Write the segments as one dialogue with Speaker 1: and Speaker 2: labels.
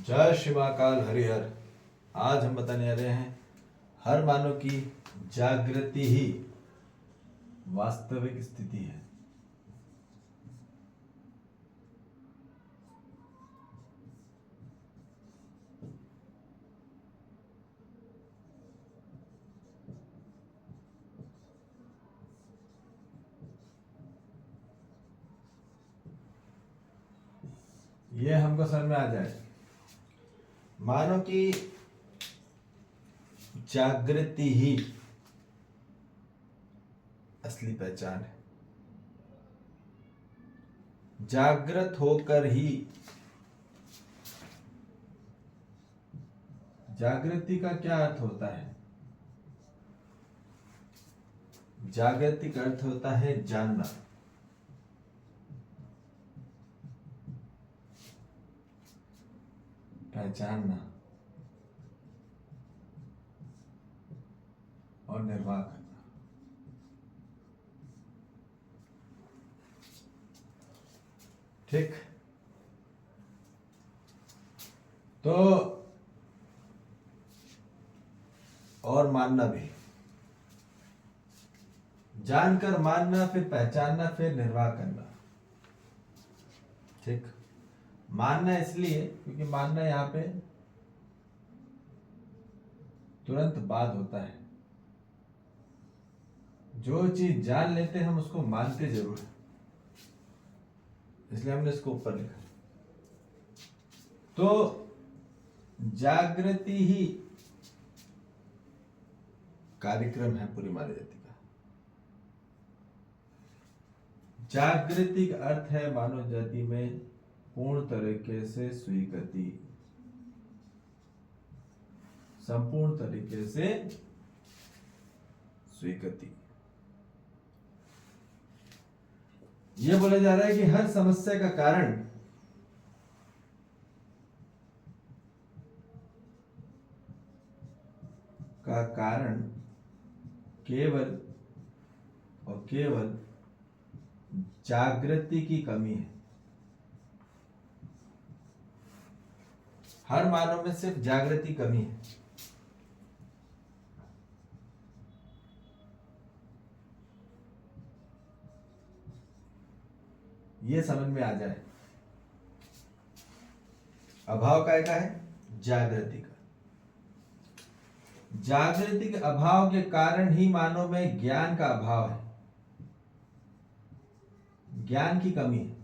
Speaker 1: जय श्री महाकाल हरिहर। आज हम बताने आ रहे हैं हर मानव की जागृति ही वास्तविक स्थिति है। ये हमको समझ में आ जाए। मानव की जागृति ही असली पहचान है। जागृत होकर ही, जागृति का क्या अर्थ होता है? जागृति का अर्थ होता है जानना। पहचानना और निर्वाह करना। ठीक, तो और मानना भी, जानकर मानना, फिर पहचानना, फिर निर्वाह करना। ठीक, मानना इसलिए क्योंकि मानना यहां पे तुरंत बाद होता है। जो चीज जान लेते हैं हम उसको मानते जरूर है, इसलिए हमने इसको ऊपर लिखा। तो जागृति ही कार्यक्रम है पूरी मानव जाति का। जागृति का अर्थ है मानव जाति में पूर्ण तरीके से स्वीकृति, संपूर्ण तरीके से स्वीकृति। यह बोला जा रहा है कि हर समस्या का कारण केवल और केवल जागृति की कमी है। हर मानव में सिर्फ जागृति कमी है। ये समझ में आ जाए। अभाव काय का है? जागृति का। जागृति के अभाव के कारण ही मानव में ज्ञान का अभाव है, ज्ञान की कमी है।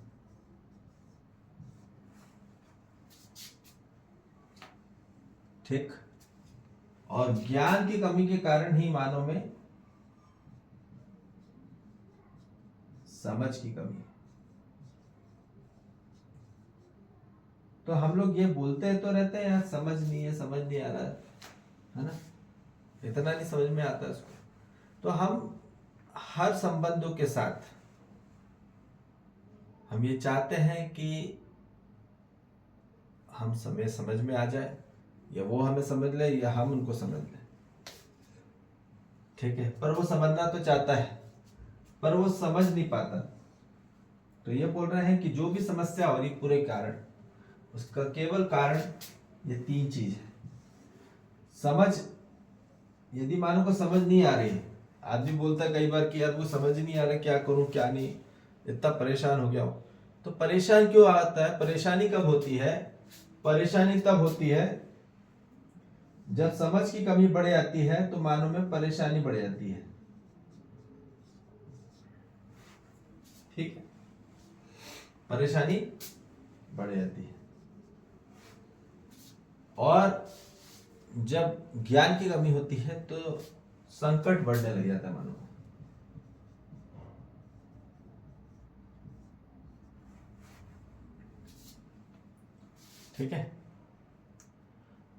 Speaker 1: ठीक, और ज्ञान की कमी के कारण ही मानव में समझ की कमी है। तो हम लोग ये बोलते तो रहते हैं यार समझ नहीं है, समझ नहीं आ रहा है ना, इतना नहीं समझ में आता उसको। तो हम हर संबंधों के साथ हम ये चाहते हैं कि हम समय समझ में आ जाए, या वो हमें समझ ले या हम उनको समझ लें। ठीक है, पर वो समझना तो चाहता है पर वो समझ नहीं पाता। तो ये बोल रहे हैं कि जो भी समस्या हो रही पूरे कारण, उसका केवल कारण ये तीन चीज है। समझ, यदि मानो को समझ नहीं आ रही है, आदमी बोलता है कई बार कि यार वो समझ नहीं आ रहा, क्या करूं क्या नहीं, इतना परेशान हो गया हूं। तो परेशान क्यों आता है? परेशानी कब होती है? परेशानी तब होती है जब समझ की कमी बढ़ जाती है, तो मानव में परेशानी बढ़ जाती है। ठीक है, परेशानी बढ़ जाती है। और जब ज्ञान की कमी होती है तो संकट बढ़ने लग जाता है मानव में। ठीक है,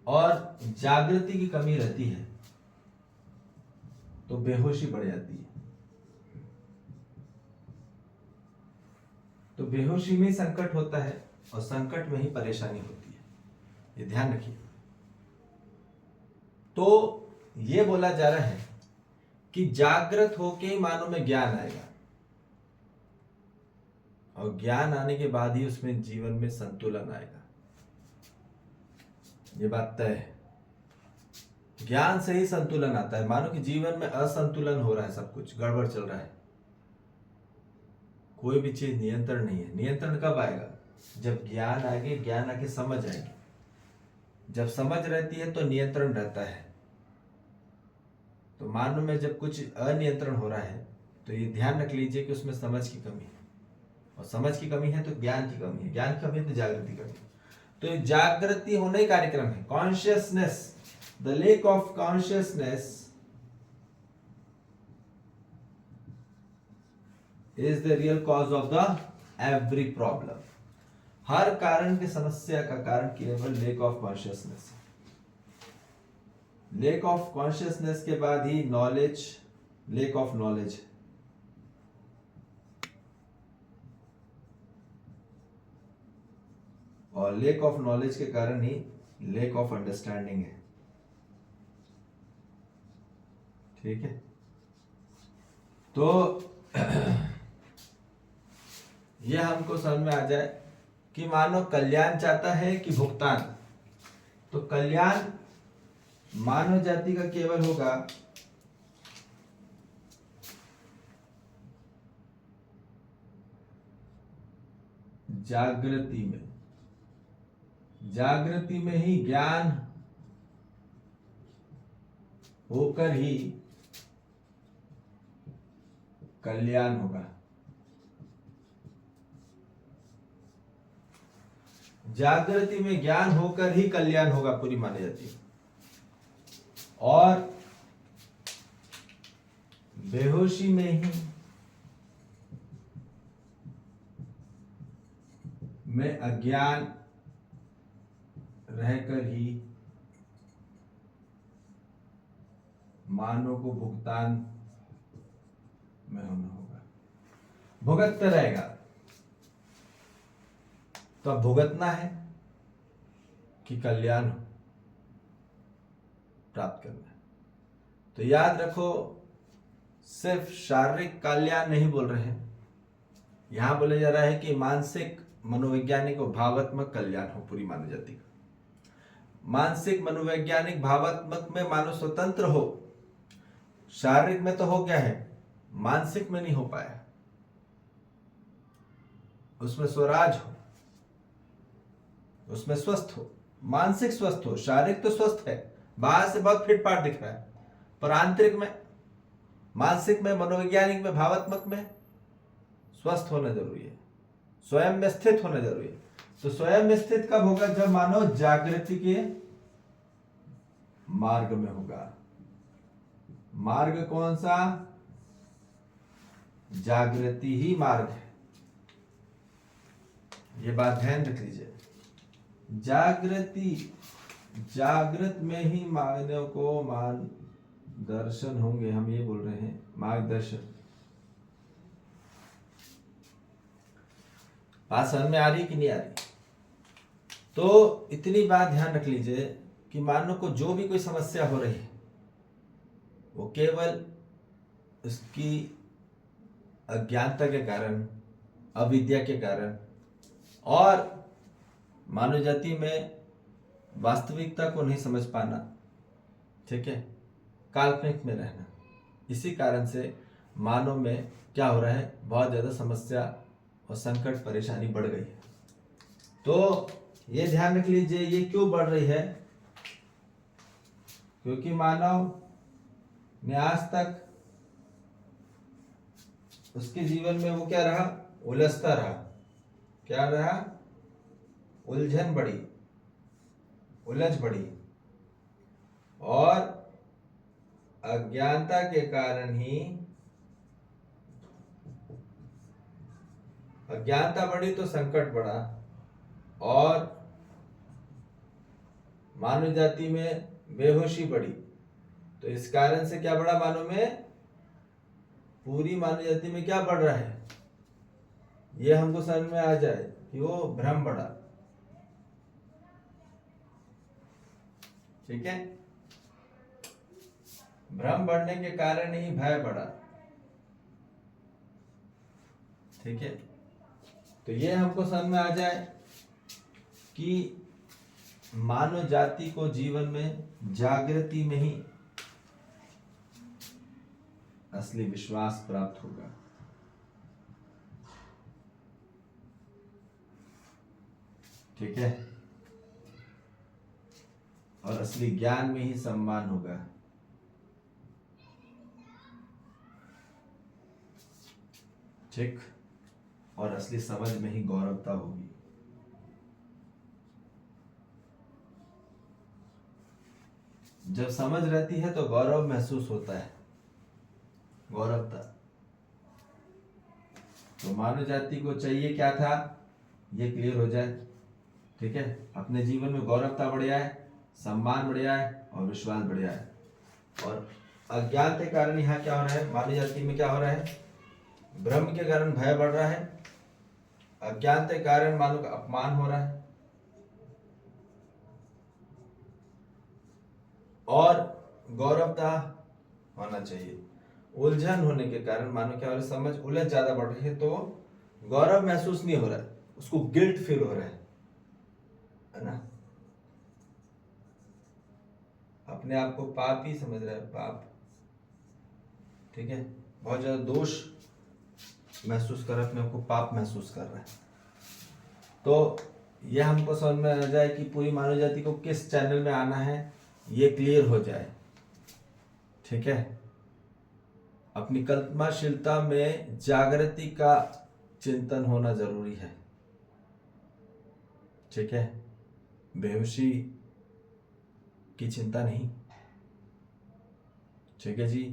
Speaker 1: और जागृति की कमी रहती है तो बेहोशी बढ़ जाती है। तो बेहोशी में ही संकट होता है और संकट में ही परेशानी होती है, ये ध्यान रखिए। तो ये बोला जा रहा है कि जागृत होके ही मानव में ज्ञान आएगा, और ज्ञान आने के बाद ही उसमें जीवन में संतुलन आएगा। ये बात तय है। ज्ञान से ही संतुलन आता है। मानो कि जीवन में असंतुलन हो रहा है, सब कुछ गड़बड़ चल रहा है, कोई भी चीज नियंत्रण नहीं है। नियंत्रण कब आएगा? जब ज्ञान आएगी, ज्ञान आके समझ आएगी। जब समझ रहती है तो नियंत्रण रहता है। तो मानो में जब कुछ अनियंत्रण हो रहा है तो ये ध्यान रख लीजिए कि उसमें समझ की कमी है, और समझ की कमी है तो ज्ञान की कमी है, ज्ञान की कमी है तो जागृति कमी है। तो जागृति होने ही कार्यक्रम है। Consciousness, the lack of consciousness is the real cause of the every problem. हर कारण की समस्या का कारण केवल लेक ऑफ कॉन्शियसनेस है। लेक ऑफ कॉन्शियसनेस के बाद ही नॉलेज, लेक ऑफ नॉलेज है। और लेक ऑफ नॉलेज के कारण ही लेक ऑफ अंडरस्टैंडिंग है। ठीक है, तो यह हमको समझ में आ जाए कि मानव कल्याण चाहता है कि भुगतान। तो कल्याण मानव जाति का केवल होगा जागृति में। जागृति में ही ज्ञान होकर ही कल्याण होगा। जागृति में ज्ञान होकर ही कल्याण होगा, पूरी मानी जाती है। और बेहोशी में ही में अज्ञान रहकर ही मानव को भुगतान में होना होगा। भुगतता रहेगा तो अब भुगतना है कि कल्याण प्राप्त करना है। तो याद रखो, सिर्फ शारीरिक कल्याण नहीं बोल रहे हैं, यहां बोले जा रहा है कि मानसिक, मनोवैज्ञानिक और भावात्मक कल्याण हो पूरी मानव जाति का। मानसिक, मनोवैज्ञानिक, भावात्मक में मानव स्वतंत्र हो। शारीरिक में तो हो गया है, मानसिक में नहीं हो पाया। उसमें स्वराज हो, उसमें स्वस्थ हो, मानसिक स्वस्थ हो। शारीरिक तो स्वस्थ है, बाहर से बहुत फिट फाट दिख रहा है, पर आंतरिक में, मानसिक में, मनोवैज्ञानिक में, भावात्मक में स्वस्थ होना जरूरी है, स्वयं में स्थित होना जरूरी है। तो स्वयं में स्थित कब होगा? जब मानव जागृति के मार्ग में होगा। मार्ग कौन सा? जागृति ही मार्ग है। ये बात ध्यान रख लीजिए। जागृति, जागृत में ही मानव को मार्गदर्शन होंगे। हम ये बोल रहे हैं मार्गदर्शन। बात समझ में आ रही कि नहीं आ रही? तो इतनी बात ध्यान रख लीजिए कि मानव को जो भी कोई समस्या हो रही है वो केवल उसकी अज्ञानता के कारण, अविद्या के कारण, और मानव जाति में वास्तविकता को नहीं समझ पाना, ठीक है, काल्पनिक में रहना, इसी कारण से मानव में क्या हो रहा है? बहुत ज्यादा समस्या और संकट, परेशानी बढ़ गई है। तो ये ध्यान रख लीजिए, ये क्यों बढ़ रही है? क्योंकि मानव ने आज तक उसके जीवन में वो क्या रहा? उलझता रहा। क्या रहा? उलझन बढ़ी, उलझ बढ़ी, और अज्ञानता के कारण ही, अज्ञानता बढ़ी तो संकट बढ़ा, और मानव जाति में बेहोशी बढ़ी। तो इस कारण से क्या बढ़ा? मानव में, पूरी मानव जाति में क्या बढ़ रहा है? ये हमको समझ में आ जाए कि वो भ्रम बढ़ा। ठीक है, भ्रम बढ़ने के कारण ही भय बढ़ा। ठीक है, तो ये हमको समझ में आ जाए कि मानव जाति को जीवन में जागृति में ही असली विश्वास प्राप्त होगा। ठीक है, और असली ज्ञान में ही सम्मान होगा। ठीक, और असली समझ में ही गौरवता होगी। जब समझ रहती है तो गौरव महसूस होता है, गौरवता। तो मानव जाति को चाहिए क्या था, ये क्लियर हो जाए। ठीक है, अपने जीवन में गौरवता बढ़िया है, सम्मान बढ़िया है और विश्वास बढ़िया है। और अज्ञान के कारण यहाँ क्या हो रहा है, मानव जाति में क्या हो रहा है, भ्रम के कारण भय बढ़ रहा है, अज्ञान के कारण मानव का अपमान हो रहा है, और गौरवता होना चाहिए। उलझन होने के कारण मानो क्या हो रहा है, समझ उलझ ज्यादा बढ़ रही है, तो गौरव महसूस नहीं हो रहा है, उसको गिल्ट फील हो रहा है ना। अपने आप को पाप ही समझ रहा है, पाप। ठीक है, बहुत ज्यादा दोष महसूस कर रहा है, अपने आप को पाप महसूस कर रहा है। तो यह हमको समझ में आ जाए कि पूरी मानव जाति को किस चैनल में आना है, ये क्लियर हो जाए। ठीक है, अपनी कल्पनाशीलता में जागृति का चिंतन होना जरूरी है। ठीक है, बेहोशी की चिंता नहीं। ठीक है जी,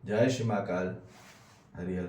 Speaker 1: जय श्री महाकाल, हरिहर।